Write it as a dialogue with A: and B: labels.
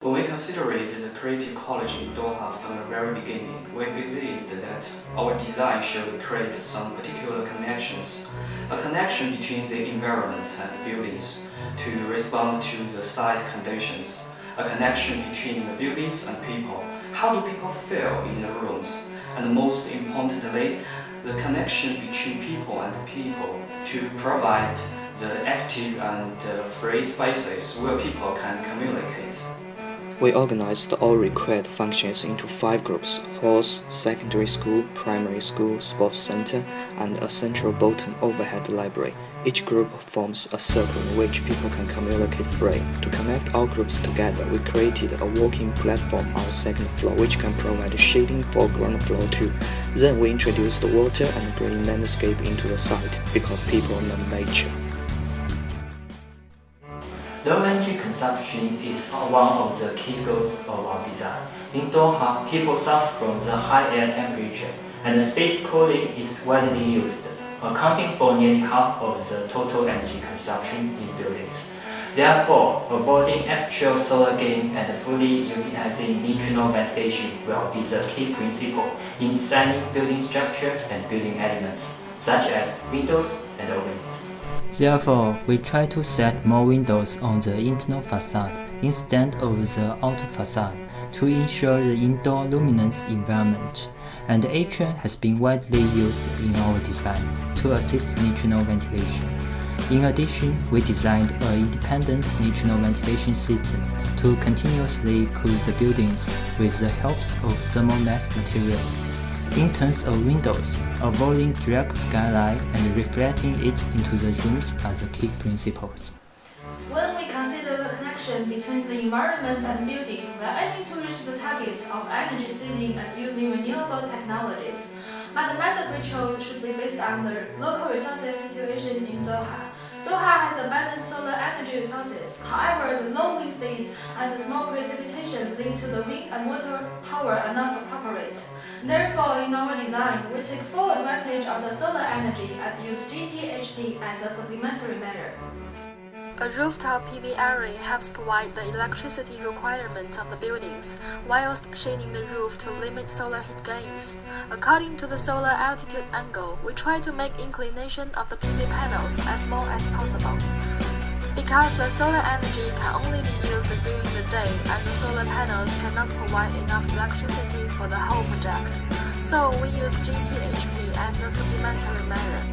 A: When we considered the creative college in Doha from the very beginning, we believed that our design should create some particular connections, a connection between the environment and the buildings to respond to the site conditions, a connection between the buildings and people. How do people feel in the rooms? And most importantly, the connection between people and people to provide the active and free spaces where people can communicate.
B: We organized all required functions into 5 groups: halls, secondary school, primary school, sports center, and a central bottom overhead library. Each group forms a circle in which people can communicate free. To connect all groups together, we created a walking platform on the second floor which can provide shading for ground floor too. Then we introduced the water and green landscape into the site because people love nature.
C: Low energy consumption is one of the key goals of our design. In Doha, people suffer from the high air temperature, and space cooling is widely used, accounting for nearly half of the total energy consumption in buildings. Therefore, avoiding actual solar gain and fully utilizing internal ventilation will be the key principle in designing building structure and building elements, such as windows and openings.
D: Therefore, we try to set more windows on the internal facade instead of the outer facade to ensure the indoor luminous environment, and the atrium has been widely used in our design to assist internal ventilation. In addition, we designed an independent internal ventilation system to continuously cool the buildings with the help of thermal mass materials. In terms of windows, avoiding direct skylight and reflecting it into the rooms are the key principles.
E: When we consider the connection between the environment and building, we are aiming to reach the target of energy saving and using renewable technologies. But the method we chose should be based on the local resources situation in Doha. Doha has abundant solar energy resources. However, the low wind speed and the small precipitation lead to the wind and water power are not appropriate. Therefore, in our design, we take full advantage of the solar energy and use GTHP as a supplementary measure.
F: A rooftop PV array helps provide the electricity requirements of the buildings, whilst shading the roof to limit solar heat gains. According to the solar altitude angle, we try to make inclination of the PV panels as small as possible. Because the solar energy can only be used during the day and the solar panels cannot provide enough electricity for the whole project, so we use GTHP as a supplementary measure.